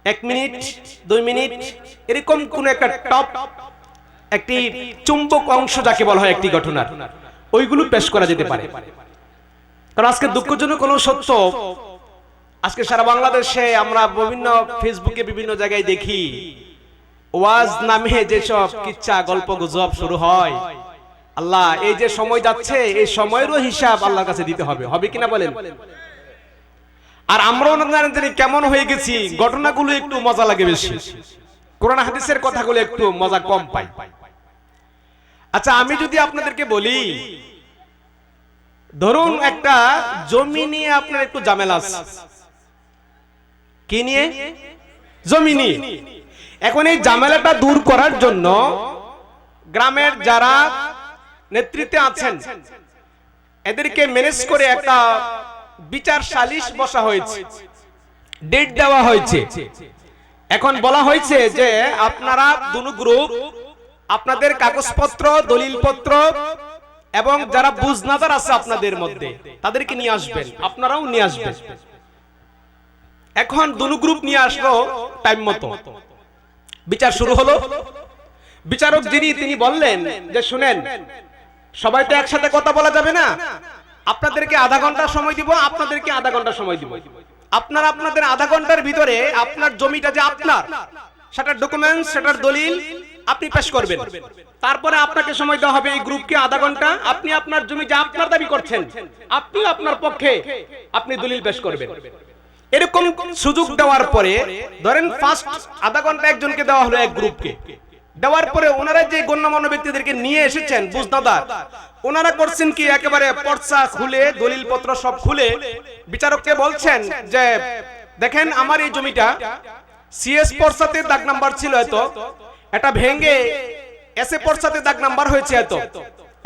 1 minute 2 minute এরকম কোন একটা টপ একটি চুম্বক অংশ যাকে বলা হয় একটি ঘটনার ওইগুলো পেশ করা যেতে পারে। কারণ আজকে দুঃখজনক কোনো সত্য, আজকে সারা বাংলাদেশে আমরা বিভিন্ন ফেসবুকে বিভিন্ন জায়গায় দেখি ওয়াজ নামে যেসব কিচ্ছা গল্প গুজব শুরু হয়। আল্লাহ, এই যে সময় যাচ্ছে এই সময়েরও হিসাব আল্লাহর কাছে দিতে হবে, হবে কিনা বলেন? আর আমরাও না জানি কেমন হয়ে গেছি, ঘটনাগুলো একটু মজা লাগে বেশি, কোরআন হাদিসের কথাগুলো একটু মজা কম পাই। আচ্ছা, আমি যদি আপনাদেরকে বলি, ধরুন একটা জমি নিয়ে আপনার একটু ঝামেলা আছে। কি নিয়ে? জমি নিয়ে। এখন এই ঝামেলাটা দূর করার জন্য গ্রামের যারা নেতৃত্বে আছেন এদেরকে ম্যানেজ করে একটা বিচার সালিশ বসা হয়েছে, ডেট দেওয়া হয়েছে। এখন বলা হয়েছে যে আপনারা দুটো গ্রুপ আপনাদের কাগজপত্র দলিলপত্র এবং যারা বুঝনাদার আছে আপনাদের মধ্যে তাদেরকে নিয়ে আসবেন, আপনারাও নিয়ে আসবেন। এখন দুটো গ্রুপ নিয়ে আসলো, টাইম মতো বিচার শুরু হলো। বিচারক যিনি তিনি বললেন যে শুনেন, সবাই তো একসাথে কথা বলা যাবে না, আপনাদেরকে আধা ঘন্টা সময় দিব, আপনাদেরকে আধা ঘন্টা সময় দিব। আপনারা আপনাদের আধা ঘন্টার ভিতরে আপনার জমিটা যে আপনার সেটার ডকুমেন্টস সেটার দলিল আপনি পেশ করবেন। তারপরে আপনাকে সময় দেওয়া হবে এই গ্রুপকে আধা ঘন্টা, আপনি আপনার জমি যা আপনার দাবি করছেন আপনি আপনার পক্ষে আপনি দলিল পেশ করবেন। এরকম সুযোগ দেওয়ার পরে ধরেন ফার্স্ট আধা ঘন্টা একজনকে দেওয়া হলো এক গ্রুপকে, দেওয়ার পরে ওনারা যে গণ্যমান্য ব্যক্তিদেরকে নিয়ে এসেছেন বুঝনাদার, ওনারা করছেন কি একেবারে পর্চা খুলে দলিলপত্র সব খুলে বিচারককে বলছেন যে দেখেন আমার এই জমিটা সিএস পর্চাতে দাগ নাম্বার ছিল এত, এটা ভেঙে এসএ পর্চাতে দাগ নাম্বার হয়েছে এত,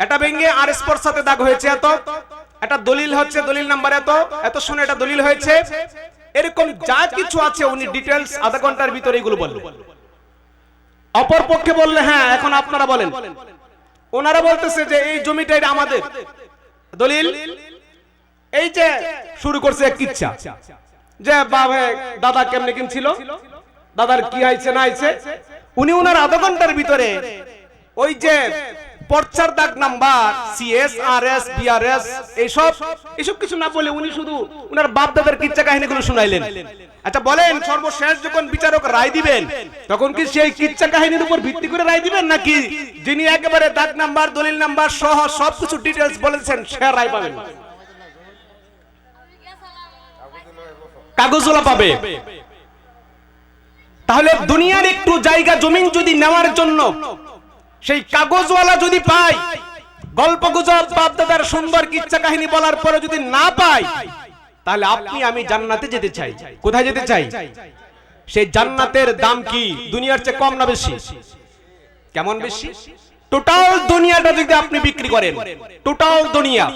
এটা ভেঙে আরএস পর্চাতে দাগ হয়েছে এত, এটা দলিল হচ্ছে দলিল নাম্বার এত, এত শুনে এটা দলিল হয়েছে, এরকম যা কিছু আছে উনি ডিটেইলস আধা ঘন্টার ভিতরে এগুলো বললেন। অপর পক্ষে বললে হ্যাঁ এখন আপনারা বলেন। ওনারা বলতেছে যে এই জমিটা এটা আমাদের, দলিল এই যে শুরু করছে এক কিচ্ছা যে বাবা দাদা কেমনে কিনছিল, দাদার কি হয়েছে না হয়েছে। উনি ওনার আধা ঘন্টার ভিতরে ওই যে পর্চার দাগ নাম্বার সিএস আরএস বিআরএস এইসব কিছু না বলে উনি শুধু ওনার বাপ দাদার কিচ্ছা কাহিনীগুলো শুনাইলেন। আচ্ছা বলেন, সর্বশেষ যখন বিচারক রায় দিবেন তখন কি সেই কিচ্ছা কাহিনীর উপর ভিত্তি করে রায় দিবেন, নাকি যিনি একেবারে দাগ নাম্বার দলিল নাম্বার সহ সবকিছু ডিটেইলস বলেছেন সে রায় পাবেন? কাগজওয়ালা পাবে। তাহলে দুনিয়ার একটু জায়গা জমিন যদি নেওয়ার জন্য সেই কাগজওয়ালা যদি পাই, গল্প গুজব বাপ দাদার সুন্দর কিচ্ছা কাহিনী বলার পরে যদি না পাই, তাহলে আপনি আমি জান্নাতে যেতে চাই। কোথায় যেতে চাই? সেই জান্নাতের দাম কি দুনিয়ার চেয়ে কম না বেশি? কেমন বেশি? টোটাল দুনিয়াটা যদি আপনি বিক্রি করেন, টোটাল দুনিয়া,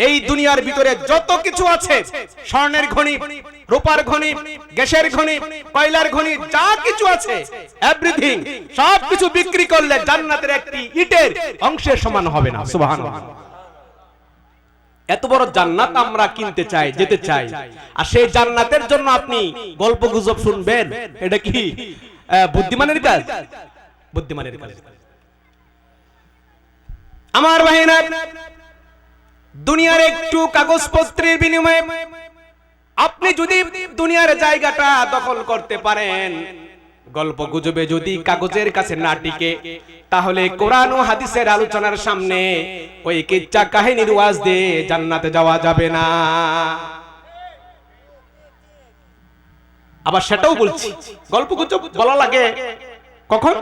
এই দুনিয়ার ভিতরে যত কিছু আছে, স্বর্ণের খনি, রূপার খনি, গ্যাসের খনি, কয়লার খনি, যা কিছু আছে এভরিথিং সবকিছু বিক্রি করলে জান্নাতের একটি ইটের অংশের সমান হবে না। সুবহানাল্লাহ। এত বড় জান্নাত আমরা কিনতে চাই, যেতে চাই, আর সেই জান্নাতের জন্য আপনি গল্প গুজব শুনবেন, এটা কি বুদ্ধিমানের কাজ? বুদ্ধিমানের কাজ। আমার ভাইরা, দুনিয়ার একটু কাগজপত্রের বিনিময়ে আপনি যদি দুনিয়ার জায়গাটা দখল করতে পারেন, গল্প গুজবে যদি কাগজের কাছে না টিকে, তাহলে কোরআন ও হাদিসের আলোচনার সামনে ওই কিচ্ছা কাহিনীর ওয়াজ দিয়ে জান্নাতে যাওয়া যাবে না। আবার সেটাও বলছি, গল্প গুজব বলা লাগে কখন?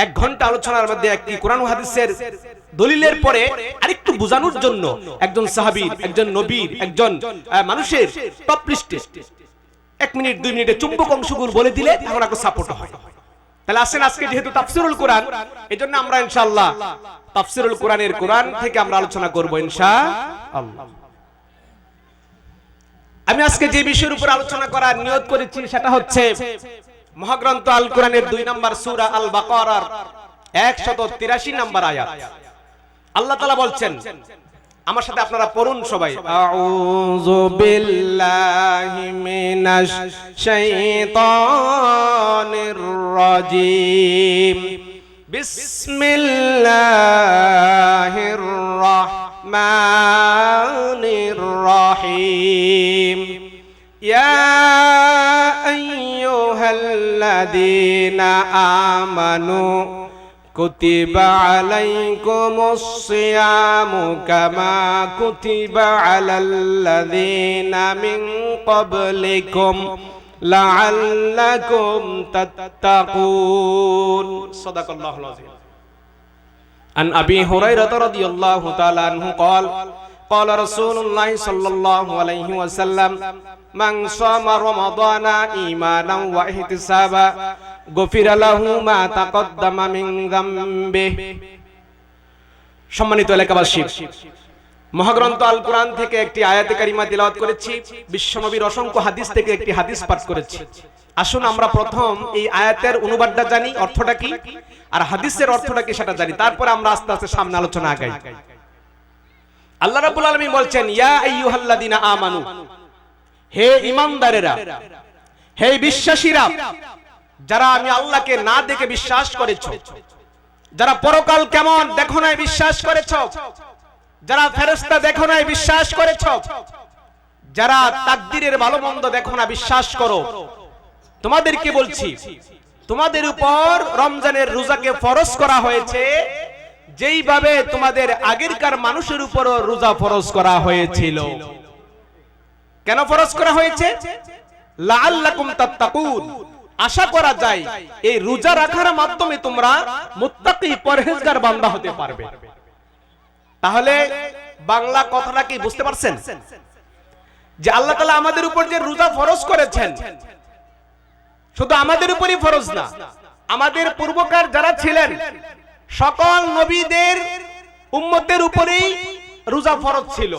1 ঘন্টা আলোচনার মধ্যে একটি কোরআন ও হাদিসের দলিলের পরে আরেকটু বোঝানোর জন্য একজন সাহাবীর, একজন নবীর, একজন মানুষের টপ লিস্টে 1 মিনিট 2 মিনিটে চুম্বক অংশগুলো বলে দিলে তখন একটা সাপোর্ট হয়। তাহলে আসেন, আজকে যেহেতু তাফসীরুল কোরআন, এজন্য আমরা ইনশাআল্লাহ তাফসীরুল কোরআনের কোরআন থেকে আমরা আলোচনা করব ইনশাআল্লাহ। আমি আজকে যে বিষয়ের উপর আলোচনা করার নিয়ত করেছি সেটা হচ্ছে মহাগ্রন্থ আল কোরআনের 2 নম্বর সূরা আল বাকারার 183 নম্বর আয়াত। আল্লাহ তাআলা বলছেন আমার সাথে আপনারা পড়ুন সবাই, আউযু বিল্লাহি মিনাশ শাইতানির রাজীম, বিসমিল্লাহির রাহমানির রাহিম, ইয়া আইয়ুহাল্লাযীনা আমানু কুতিবা আলাইকুমুস সিয়ামু কামা কুতিবা আলাল্লাযীনা মিন ক্বাবলিকুম লাআল্লাকুম তাত্তাকুন। সাদাকাল্লাহুল আযীম। আন আবি হুরায়রা রাদিয়াল্লাহু তাআলা আনহু قال قال رسول الله صلى الله عليه وسلم من صام رمضان إيمانا واحتسابا غفر له ما تقدم من ذنبه। সম্মানিত এলাকাবাসী, মহাগ্রন্থ আল কোরআন থেকে একটি আয়াতে কারিমা তিলাওয়াত করেছি, বিশ্বনবীর অসংখ্য হাদিস থেকে একটি হাদিস পাঠ করেছি। আসুন আমরা প্রথম এই আয়াতের অনুবাদটা জানি, অর্থটা কি, আর হাদিসের অর্থটা কি সেটা জানি, তারপর আমরা আস্তে আস্তে সামনে আলোচনা আগাই। আল্লাহ রাব্বুল আলামিন বলছেন, ইয়া আইয়ুহাল্লাযীনা আমানু, হে ঈমানদারেরা, হে বিশ্বাসীরা, যারা আমি আল্লাহকে না দেখে বিশ্বাস করেছো, যারা পরকাল কেমন দেখো নাই বিশ্বাস করেছো, যারা ফেরেশতা দেখো নাই বিশ্বাস করেছো, যারা তাকদীরের ভালো মন্দ দেখো না বিশ্বাস করো, তোমাদেরকে বলছি তোমাদের উপর রমজানের রোজাকে ফরজ করা হয়েছে যেইভাবে তোমাদের আগেরকার মানুষের উপরও রোজা ফরজ করা হয়েছিল। কেন ফরজ করা হয়েছে? লাআল্লাকুম তাত্তাকুন, আশা করা যায় এই রোজা রাখার মাধ্যমে তোমরা মুত্তাকি পরহেজগার বান্দা হতে পারবে। তাহলে বাংলা কথাটা কি বুঝতে পারছেন? যে আল্লাহ তাআলা আমাদের উপর যে রোজা ফরজ করেছেন, শুধু আমাদের উপরই ফরজ না, আমাদের পূর্বকার যারা ছিলেন সকল নবীদের উম্মতের উপরেই রোজা ফরজ ছিল।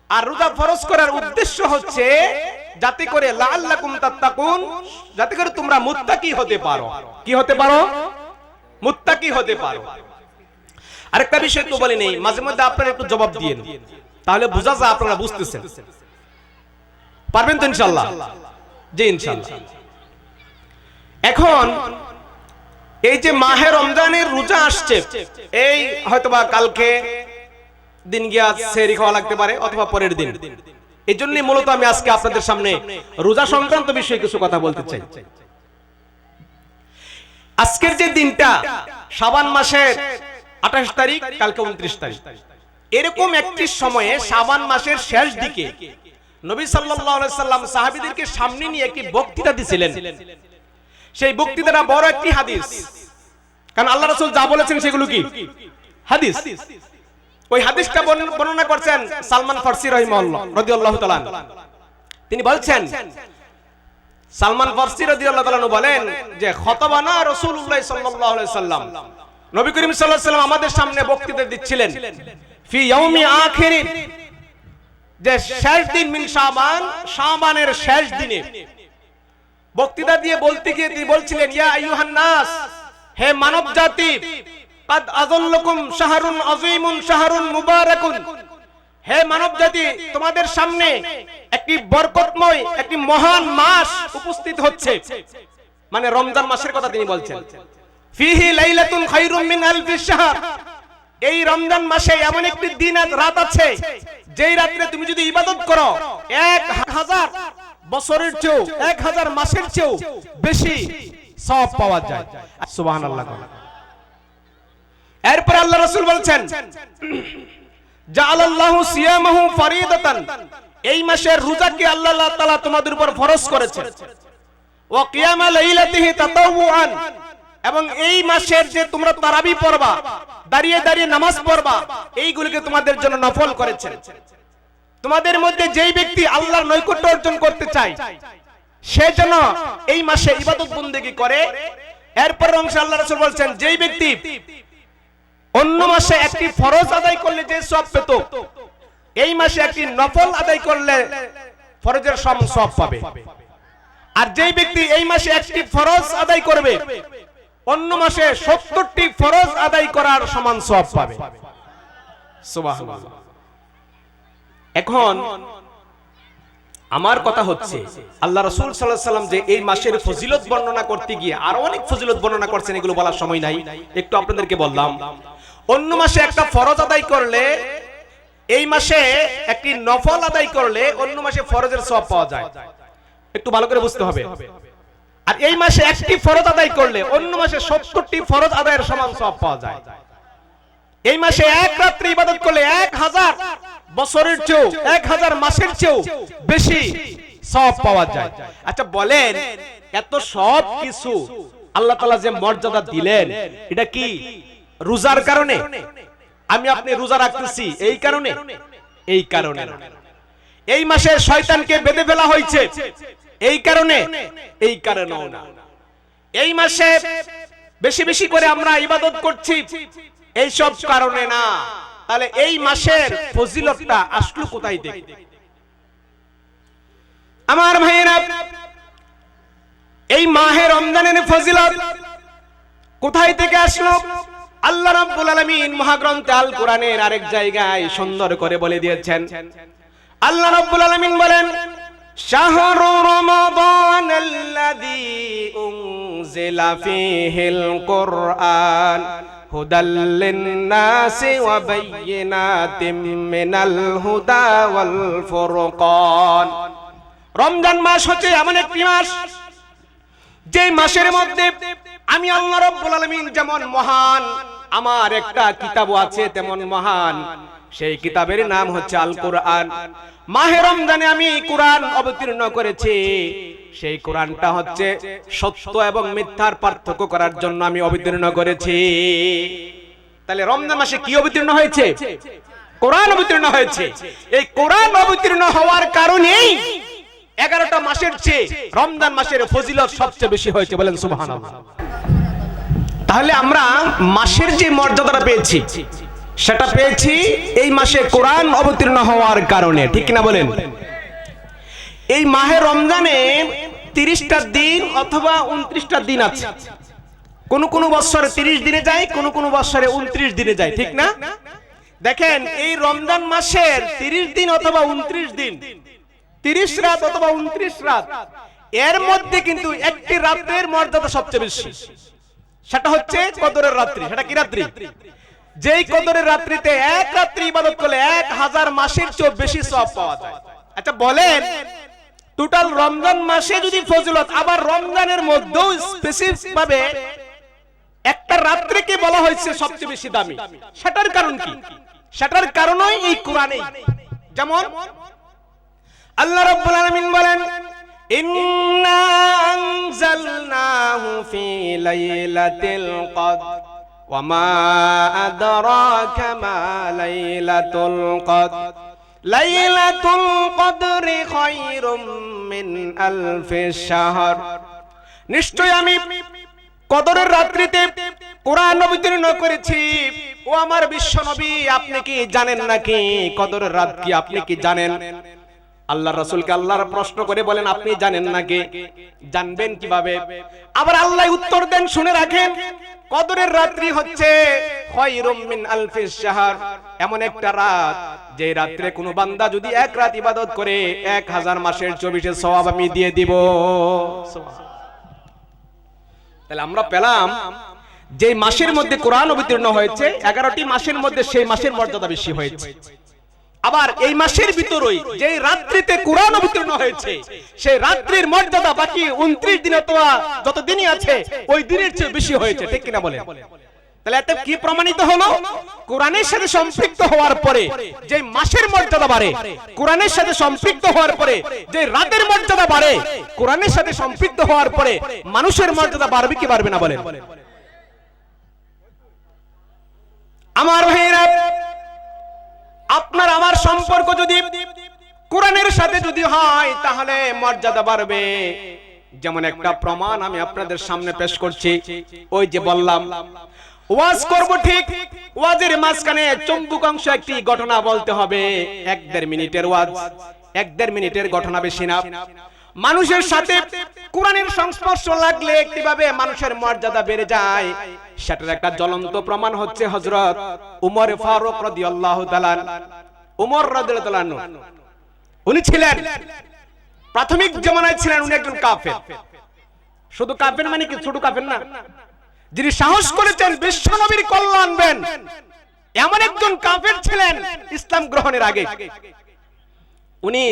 আর রোজা ফরজ করার উদ্দেশ্য হচ্ছে যাতে করে লাআল্লাকুম তাত্তাকুন, যাতে করে তোমরা মুত্তাকি হতে পারো। কি হতে পারো? মুত্তাকি হতে পারো। আরেকটা বিষয় তো বলি নেই, মাঝে মধ্যে আপনারা একটু জবাব দিয়েন, তাহলে বোঝা যায় আপনারা বুঝতেছেন। পারবেন তো ইনশাআল্লাহ? জি ইনশাআল্লাহ। এখন এই যে মাহে রমজানের রোজা আসছে, এই হয়তোবা কালকে দিন গিয়া সেহরি খাওয়া লাগতে পারে অথবা পরের দিন। এই জন্যই মূলত আমি আজকে আপনাদের সামনে রোজা সংক্রান্ত বিষয়ে কিছু কথা বলতে চাই। আজকের যে দিনটা শাবান মাসের 28 তারিখ, কালকে 29 তারিখ, এরকম একটি সময়ে শাবান মাসের শেষ দিকে নবী সাল্লাল্লাহু আলাইহি সাল্লাম সাহাবীদেরকে সামনে নিয়ে একটি বক্তৃতা দিয়েছিলেন। সেই বক্তৃতাটা বড় একটি হাদিস, কারণ আল্লাহ রাসূল যা বলেছেন সেগুলো কি হাদিস। ওই হাদিসটা বর্ণনা করছেন সালমান ফারসি রাহিমাহুল্লাহ রাদিয়াল্লাহু তাআলা। তিনি বলছেন, সালমান ফারসি রাদিয়াল্লাহু তাআলা বলেন যে খতবানা রাসূলুল্লাহ সাল্লাল্লাহু আলাইহি সাল্লাম, নবী করিম সাল্লাল্লাহু আলাইহি সাল্লাম আমাদের সামনে বক্তৃতা দিচ্ছিলেন ফি ইয়াউমি আখির, যে শেষ দিন মিন শাবান, শাবানের শেষ দিনে বক্তৃতা দিয়ে বলতে গিয়ে তিনি বলছিলেন, ইয়া আইয়ুহান নাস, হে মানব জাতি, কাদ আযাল্লাকুম শাহরুন আযীমুন শাহরুন মুবারাকুন, হে মানব জাতি, তোমাদের সামনে একটি বরকতময় একটি মহান মাস উপস্থিত হচ্ছে। মানে রমজান মাসের কথা তিনি বলছেন। ফিহি লাইলাতুন খায়রুম মিন আলফিশ শাহর, এই রমজান মাসে এমন একটি দিন আর রাত আছে যেই রাতে তুমি যদি ইবাদত করো 1000 বছরের চেয়েও 1000 মাসের চেয়েও বেশি সওয়াব পাওয়া যায়। সুবহানাল্লাহ। এরপর আল্লাহ রাসূল বলছেন, জাআলাল্লাহু সিয়ামাহু ফারিদাতান, এই মাসের রোজাকে আল্লাহ তাআলা তোমাদের উপর ফরজ করেছেন। ওয়া কিয়ামা লাইলাতিহি তাতাওয়ুআন, এবং এই মাসের যে তোমরা তারাবি পড়বা, দাঁড়িয়ে দাঁড়িয়ে নামাজ পড়বা, এইগুলোকে তোমাদের জন্য নফল করেছেন। তোমাদের মধ্যে যেই ব্যক্তি আল্লাহর নৈকট্য অর্জন করতে চায় সে যেন এই মাসে ইবাদত বন্দেগী করে। এরপর অংশে আল্লাহ রাসূল বলছেন, যেই ব্যক্তি অন্য মাসে একটি ফরজ আদায় করলে যে সওয়াব পেত, এই মাসে একটি নফল আদায় করলে ফরজের সম সওয়াব পাবে। আর যেই ব্যক্তি এই মাসে একটি ফরজ আদায় করবে, অন্য মাসে 70টি ফরজ আদায় করার সমান সওয়াব পাবে। সুবহানাল্লাহ। এখন আমার কথা হচ্ছে আল্লাহ রাসূল সাল্লাল্লাহু আলাইহি ওয়াসাল্লাম যে এই মাসের ফজিলত বর্ণনা করতে গিয়ে আরো অনেক ফজিলত বর্ণনা করছেন, এগুলো বলার সময় নাই, একটু আপনাদেরকে বললাম। অন্য মাসে একটা ফরজ আদায় করলে, এই মাসে একটি নফল আদায় করলে অন্য মাসে ফরজের সওয়াব পাওয়া যায়, একটু ভালো করে বুঝতে হবে। আর এই মাসে একটি ফরজ আদায় করলে অন্য মাসে 70টি ফরজ আদায়ের সমান সওয়াব পাওয়া যায়। এই মাসে এক রাত্রি ইবাদত করলে 1000 বছরের চেয়েও, 1000 মাসের চেয়েও বেশি সওয়াব পাওয়া যায়। আচ্ছা বলেন, এত সব কিছু আল্লাহ তাআলা যে মর্যাদা দিলেন, এটা কি রোজার কারণে? আমি আপনি রোজা রাখতেছি এই কারণে? এই কারণে না। এই মাসে শয়তানকে বেঁধে ফেলা হয়েছে এই কারণে? এই কারণেও না। এই মাসে বেশি বেশি করে আমরা ইবাদত করছি এই সব কারণে না। তাহলে এই মাসের ফজিলতটা আসলো কোথায় থেকে? আমার ভাইয়েরা, এই মাহে রমজানের ফজিলত কোথায় থেকে আসলো? আল্লাহ রাব্বুল আলামিন মহাগ্রন্থে আল কোরআনের আরেক জায়গায় সুন্দর করে বলে দিয়েছেন। আল্লাহ রাব্বুল আলামিন বলেন, শাহরু রমাদানাল্লাযী উনজিলা ফীহিল কুরআন হুদাল লিন-নাসি ওয়া বায়্যিনাতিম মিনাল হুদা ওয়াল ফুরকান। রমজান মাস হচ্ছে এমন একটি মাস, যে মাসের মধ্যে আমি আল্লাহ রাব্বুল আলামিন যেমন মহান, আমার একটা কিতাবও আছে তেমন মহান। সেই কিতাবের নাম হচ্ছে আল কোরআন। মাহে রমজানে আমি কোরআন অবতীর্ণ করেছি। সেই কোরআনটা হচ্ছে সত্য এবং মিথ্যার পার্থক্য করার জন্য আমি অবতীর্ণ করেছি। তাহলে রমজান মাসে কি অবতীর্ণ হয়েছে? কোরআন অবতীর্ণ হয়েছে। এই কোরআন অবতীর্ণ হওয়ার কারণেই 11টা মাসের চেয়ে রমজান মাসের ফজিলত সবচেয়ে বেশি হয়েছে, বলেন সুবহানাল্লাহ। তাহলে আমরা মাসের যে মর্যাদাটা পেয়েছি সেটা পেয়েছি এই মাসে কোরআন অবতীর্ণ হওয়ার কারণে, ঠিক কিনা বলেন? এই মাহে রমজানে 30টা দিন অথবা 29টা দিন আছে। কোন কোন বছরে 30 দিনে যায়, কোন কোন বছরে 29 দিনে যায়, ঠিক না? দেখেন, এই রমজান মাসের 30 দিন অথবা 29 দিন, 30 রাত অথবা 29 রাত, এর মধ্যে কিন্তু একটি রাতের মর্যাদা সবচেয়ে বেশি। সেটা হচ্ছে কদরের রাত্রি। সেটা কি রাত্রি? যেই কদরের রাত্রিতে এক রাত্রি ইবাদত করলে 1000 মাসের চেয়ে বেশি সওয়াব পাওয়া যায়। আচ্ছা বলেন, টোটাল রমজান মাসে যদি ফজিলত, আবার রমজানের মধ্যেও স্পেসিফিক ভাবে একটা রাত্রিকে বলা হয়েছে সবচেয়ে বেশি দামি, সেটার কারণ কি? সেটার কারণই এই কোরআনে। যেমন আল্লাহ রাব্বুল আলামিন বলেন, ইন্না আনজালনাহু ফি লাইলাতিল কদর ওয়া মা আদরাকা মা লাইলাতুল কদর লাইলাতুল কদরি খায়রুম মিন আলফিশ শাহর। নিশ্চয় আমি কদরের রাত্রিতে কোরআন অবতীর্ণ করেছি। ও আমার বিশ্ব নবী, আপনি কি জানেন নাকি কদরের রাত কি? আপনি কি জানেন? আল্লাহর রাসূলকে আল্লাহর প্রশ্ন করে বলেন, আপনি জানেন নাকি? জানবেন কিভাবে? আবার আল্লাহ উত্তর দেন, শুনে রাখেন, কদরের রাত্রি হচ্ছে খায়রুম মিন আলফিশ শাহর, এমন একটা রাত যে রাতে কোন বান্দা যদি এক রাত ইবাদত করে 1000 মাসের 24 সওয়াব আমি দিয়ে দিব। তাহলে আমরা পেলাম যে মাসের মধ্যে কোরআন অবতীর্ণ হয়েছে, 11টি মাসের মধ্যে সেই মাসের মর্যাদা বেশি হয়েছে। আবার এই মাসের ভিতরেই যে রাত্রিতে কোরআন অবতীর্ণ হয়েছে, সেই রাত্রির মর্যাদা বাকি 29 দিন অথবা যত দিনই আছে ওই দিনের চেয়ে বেশি হয়েছে, ঠিক কিনা বলেন? তাহলে এতে কি প্রমাণিত হলো? কোরআনের সাথে সম্পৃক্ত হওয়ার পরে যে মাসের মর্যাদা বাড়ে, কোরআনের সাথে সম্পৃক্ত হওয়ার পরে যে রাতের মর্যাদা বাড়ে, কোরআনের সাথে সম্পৃক্ত হওয়ার পরে মানুষের মর্যাদা বাড়বে কি বাড়বে না বলেন? আমার ভাইরা, আপনার আমার সম্পর্ক যদি কোরআনের সাথে যদি হয় তাহলে মর্যাদা বাড়বে। যেমন একটা প্রমাণ আমি আপনাদের সামনে পেশ করছি। ওই যে বললাম ওয়াজ করব, ঠিক ওয়াজের মাঝখানে চুম্বক অংশ একটি ঘটনা বলতে হবে। 1-1.5 মিনিটের ওয়াজ, 1-1.5 মিনিটের ঘটনা, বেশি না। মানুষের সাথে কোরআনের সংস্পর্শ লাগলে কিভাবে মানুষের মর্যাদা বেড়ে যায়, সেটার একটা জ্বলন্ত প্রমাণ হচ্ছে হযরত উমর ফারুক রাদিয়াল্লাহু তাআলা। উমর রাদিয়াল্লাহু আনহু উনি ছিলেন প্রাথমিক জামানায় ছিলেন উনি একজন কাফের। শুধু কাফের মানে কি ছোট কাফের না, যিনি সাহস করেছেন বিশ্ব নবীর কল্যাণ আনবেন এমন একজন কাফের ছিলেন ইসলাম গ্রহণের আগে। উনি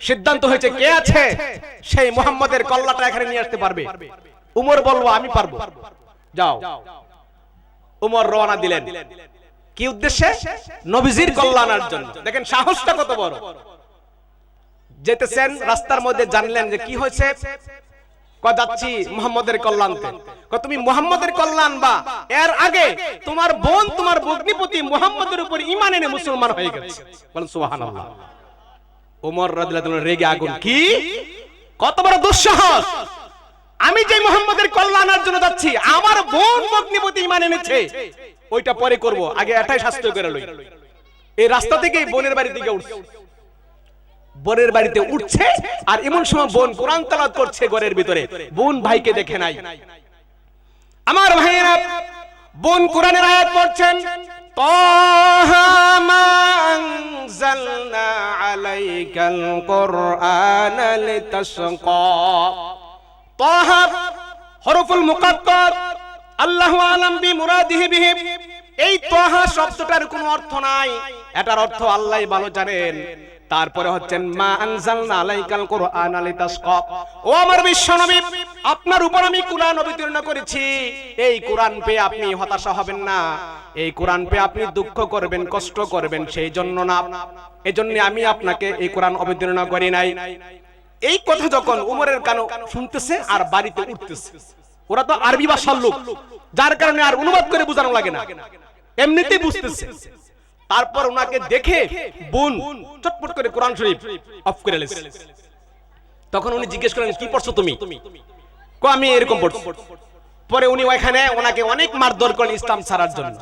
সিদ্ধান্ত হয়েছে কে আছে সেই মুহাম্মদের কল্যাণটা এখানে নিয়ে আসতে পারবে। উমর বলবো আমি পারবো, যাও। উমর রওনা দিলেন কি উদ্দেশ্যে? নবীজির কল্যাণের জন্য। দেখেন সাহসটা কত বড়। যেতেছেন রাস্তার মধ্যে জানলেন যে কি হয়েছে, যাচ্ছি মুহাম্মদের কল্যাণতে। তুমি মুহাম্মদের কল্যাণ বা এর আগে তোমার বোন তোমার ভগ্নিপতি মুহাম্মদের উপর ঈমান এনে মুসলমান হয়ে গেছে, বলেন সুবহানাল্লাহ। ওমর রাদিয়াল্লাহু আনহু রেগে আগুন, কি কত বড় দুঃসাহস! আমি যে মুহাম্মদের কল্যাণের জন্য যাচ্ছি, আমার বোন ভগ্নিপতি ঈমান এনেছে, ওইটা পরে করব, আগে এটাই শাস্তি করে লই। এই রাস্তা থেকে বোনের বাড়ি দিকে উঠছে, বোনের বাড়িতে উঠছে আর এমন সময় বোন কোরআন তেলাওয়াত করছে ঘরের ভিতরে। বোন ভাইকে দেখে নাই। আমার ভাইয়েরা, বোন কোরআনের আয়াত পড়ছেন, তাহা মা আনজালনা আলাইকাল কুরআনা লিতাশকা। তাহা হরফুল মুকাত্তার, আল্লাহু আলাম বিমুরাদিহি বিহি। এই তাহা শব্দটার কোনো অর্থ নাই, এটার অর্থ আল্লাহই ভালো জানেন। তারপরে হচ্ছেন মা আনজালনা আলাইকাল কুরআনা লিতাশকা। ও আমার বিশ্বনবী, আপনার উপর আমি কুরআন অবতীর্ণ করেছি, এই কুরআন পেয়ে আপনি হতাশা হবেন না, এই কুরআন পেয়ে আপনি দুঃখ করবেন, কষ্ট করবেন সেই জন্য না, এজন্য আমি আপনাকে এই কুরআন অবতীর্ণ করি নাই। এই কথা যখন উমরের কানে শুনতেছে আর বাড়িতে উঠতেছে, ওরা তো আরবি ভাষার লোক, যার কারণে আর অনুবাদ করে বোঝানো লাগে না, এমনিতেই বুঝতেছে। তারপর ওনাকে দেখে বোন চটপট করে কোরআন শরীফ অফ করে লেছে। তখন উনি জিজ্ঞেস করেন, কি পড়ছো তুমি? কো আমি এরকম পড়ছি। পরে উনি ওখানে ওনাকে অনেক মারধর করলেন ইসলাম ছাড়ার জন্য।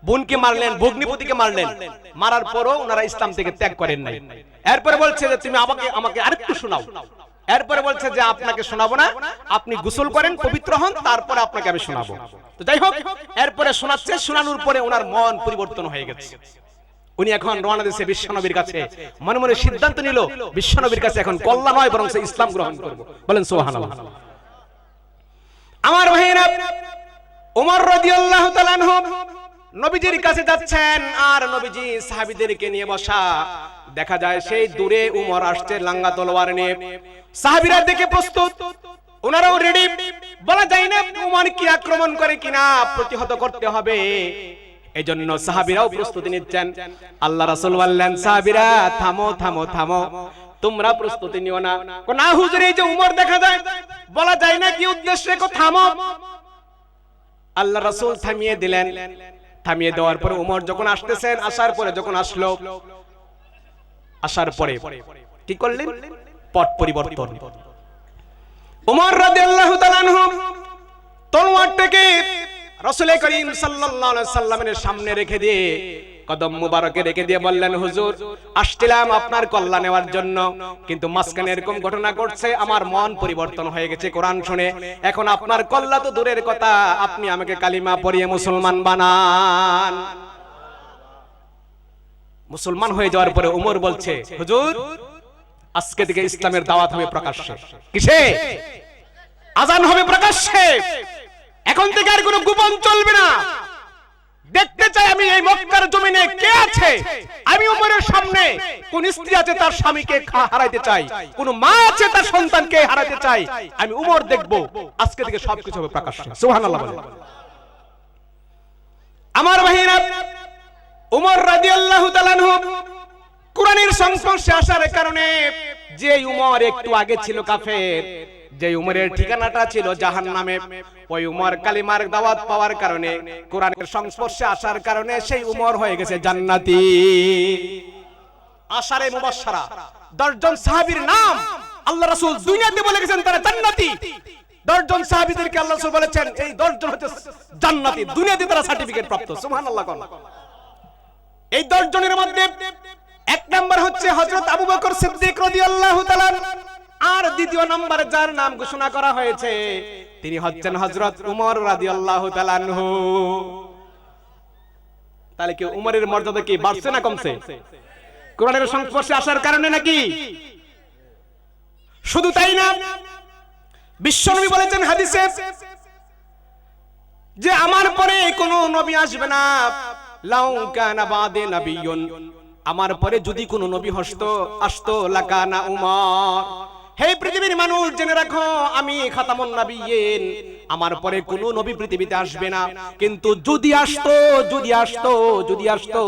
বোনকে মারলেন, ভগ্নিপতিকে মারলেন, মারার পরও ওনারা ইসলাম থেকে ত্যাগ করেন নাই। এরপরে বলছে যে তুমি আমাকে আরেকটু শোনাও। এরপরে বলছে যে আপনাকে শোনাবো না, আপনি গোসল করেন, পবিত্র হন, তারপরে আপনাকে আমি শোনাবো। তো যাই হোক, এরপরে শোনাচ্ছে, শোনানোর পরে ওনার মন পরিবর্তন হয়ে গেছে। উনি এখন রওনা দিয়েছে বিশ্বনবীর কাছে, মনে মনে সিদ্ধান্ত নিল বিশ্বনবীর কাছে এখন কল্যাণ নয় বরং ইসলাম গ্রহণ করব। বলেন সুবহানাল্লাহ। আমার ভাইরা, ওমর রাদিয়াল্লাহু তাআলা আনহু নবীজির কাছে যাচ্ছেন আর নবীজি সাহাবীদেরকে নিয়ে বসা। দেখা যায় সেই দূরে উমর আসছে লাঙ্গা তলোয়ার নিয়ে, সাহাবীরা দেখে প্রস্তুত, ওনারাও রেডি। বলা যায় না উমর কি আক্রমণ করে কিনা, প্রতিহত করতে হবে, এজন্য সাহাবীরাও প্রস্তুতি নিচ্ছেন। আল্লাহ রাসূল বললেন, সাহাবীরা থামো থামো থামো, তোমরা প্রস্তুতি নিও না। না হুজুর, এই যে উমর দেখা যায়, বলা যায় না কি উদ্দেশ্যে, থামো। আল্লাহ রাসূল থামিয়ে দিলেন। থামিয়ে দেওয়ার পরে উমর যখন আসতেছেন, আসার পরে যখন আসলো, আসার পরে কি করলেন? পট পরিবর্তন। উমর রাদিয়াল্লাহু তাআলা আনহু তলোয়ারটাকে রাসূল করিম সাল্লাল্লাহু আলাইহি সাল্লামের সামনে রেখে দিয়ে, কদম মুবারকে রেখে দিয়ে বললেন, হুজুর আসছিলাম আপনার কল্যাণ নেওয়ার জন্য, কিন্তু মাঝখানে এরকম ঘটনা ঘটছে, আমার মন পরিবর্তন হয়ে গেছে কোরআন শুনে। এখন আপনার কল্যাণ তো দূরের কথা, আপনি আমাকে কালিমা পড়িয়ে মুসলমান বানান। মুসলমান হয়ে যাওয়ার পরে উমর বলছে, হুজুর আজকে থেকে ইসলামের দাওয়াত হবে প্রকাশ্যে। কিসে? আযান হবে প্রকাশ্যে। এখন থেকে আর কোনো গোপন চলবে না। দেখতে চাই আমি এই মক্কার জমিনে কে আছে। আমি উমরের সামনে কোন স্ত্রী আছে তার স্বামীকে হারাইতে চাই, কোন মা আছে তার সন্তানকে হারাইতে চাই, আমি উমর দেখব। আজকে থেকে সবকিছু হবে প্রকাশ্যে। সুবহানাল্লাহ বলেন। আমার ভাইরা, উমর রাদিয়াল্লাহু তাআলা আনহু কুরআনের সংস্পর্শে আসার কারণে, যে উমর একটু আগে ছিল কাফের, যে উমরের ঠিকানাটা ছিল জাহান্নামে, ওই উমর কালিমার দাওয়াত পাওয়ার কারণে, কোরআনের সংস্পর্শে আসার কারণে সেই উমর হয়ে গেছে জান্নাতি। আশারে মুবাশশারা 10 জন সাহাবীর নাম আল্লাহ রাসূল দুনিয়াতে বলে গেছেন তারা জান্নাতি। 10 জন সাহাবীদেরকে আল্লাহ রাসূল বলেছেন এই 10 জন হচ্ছে জান্নাতি, দুনিয়াতে তারা সার্টিফিকেট প্রাপ্ত। সুবহানাল্লাহ। এই 10 জনের মধ্যে এক নাম্বার হচ্ছে হযরত আবু বকর সিদ্দিক রাদিয়াল্লাহু তাআলা, আর দ্বিতীয় নম্বরে যার নাম ঘোষণা করা হয়েছে তিনি হচ্ছেন হযরত উমর রাদিয়াল্লাহু তাআলা আনহু। তাহলে কি উমরের মর্যাদা কি বাড়ছে না কমছে? কোরআনের সংস্পর্শে আসার কারণে নাকি? শুধু তাই না, বিশ্বনবী বলেছেন হাদিসে যে আমার পরে কোনো নবী আসবে না, লাউ কানা বাদে নবিয়্যুন, আমার পরে যদি কোনো নবী আসতো লাকানা উমর। হে পৃথিবীর মানুষ জেনে রাখো, আমি খাতামুন নবিয়্যিন, আমার পরে কোনো নবী পৃথিবীতে আসবে না। কিন্তু যদি আসতো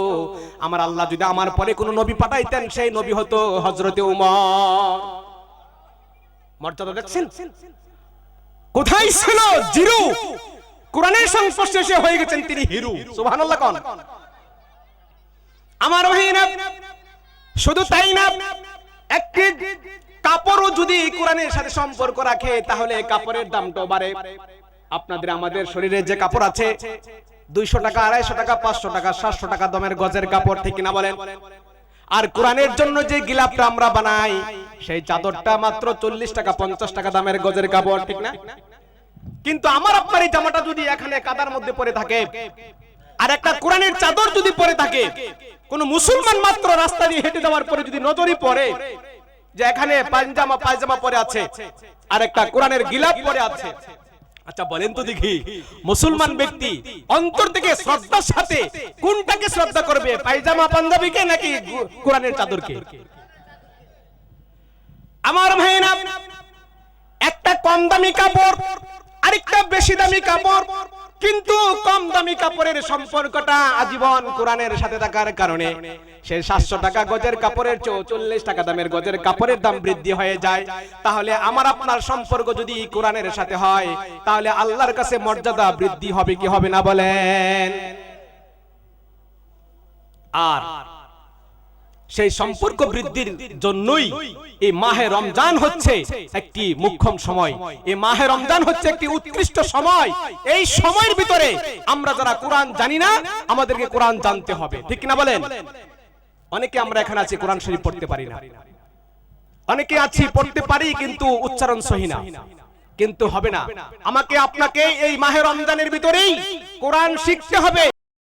আমার আল্লাহ যদি আমার পরে কোনো নবী পাঠাইতেন, সেই নবী হতো হযরতে উমর। মর্যাদা দেখছেন? কোথায় ছিল জিরো, কোরআনের সংস্পর্শে এসে হয়ে গেছেন তিনি হিরো। সুবহানাল্লাহ কোন। আমার ভাইরা, শুধু তাই না, একটি কাপড়ও যদি কোরআনের সাথে সম্পর্ক রাখে তাহলে কাপড়ের দামটাও বাড়ে। আপনাদের আমাদের শরীরে যে কাপড় আছে 200 টাকা, 250 টাকা, 500 টাকা, 700 টাকা দামের গজের কাপড়, ঠিক না বলেন? আর কোরআনের জন্য যে গিলাফটা আমরা বানাই সেই চাদরটা মাত্র 40 টাকা 50 টাকা দামের গজের কাপড়, ঠিক না? কিন্তু আমার আপনার এই জামাটা যদি এখানে কাদার মধ্যে পড়ে থাকে আর একটা কোরআনের চাদর যদি পরে থাকে, কোন মুসলমান মাত্র রাস্তা দিয়ে হেঁটে যাওয়ার পরে যদি নজরই পড়ে যে এখানে পায়জামা পরে আছে আর একটা কোরআনের গিলাফ পরে আছে, আচ্ছা বলেন তো দেখি, মুসলমান ব্যক্তি অন্তর থেকে শ্রদ্ধার সাথে কোনটাকে শ্রদ্ধা করবে, পায়জামা পাঞ্জাবিকে নাকি কোরআনের চাদরকে? আমার ভাইরা, একটা কম দামি কাপড় আরেকটা বেশি দামি কাপড়, কিন্তু কম দামি কাপড়ের সম্পর্কটা আজীবন কোরআনের সাথে থাকার কারণে সেই 700 টাকা গজের কাপড়ের 40 টাকা দামের গজের কাপড়ের দাম বৃদ্ধি হয়ে যায়। তাহলে আমার আপনার সম্পর্ক যদি কোরআনের সাথে হয় তাহলে আল্লাহর কাছে মর্যাদা বৃদ্ধি হবে কি হবে না বলেন? আর সেই সম্পর্ক বৃদ্ধির জন্যই এই মাহে রমজান হচ্ছে একটি মুখ্যম সময়। এই মাহে রমজান হচ্ছে একটি উৎকৃষ্ট সময়। এই সময়ের ভিতরে আমরা যারা কোরআন জানি না, আমাদেরকে কোরআন জানতে হবে, ঠিক না বলেন? অনেকে আমরা এখানে আছি কোরআন শরীফ পড়তে পারি না, অনেকে আছি পড়তে পারি কিন্তু উচ্চারণ সহি না। কিন্তু হবে না, আমাকে আপনাকে এই মাহে রমজানের ভিতরেই কোরআন শিখতে হবে,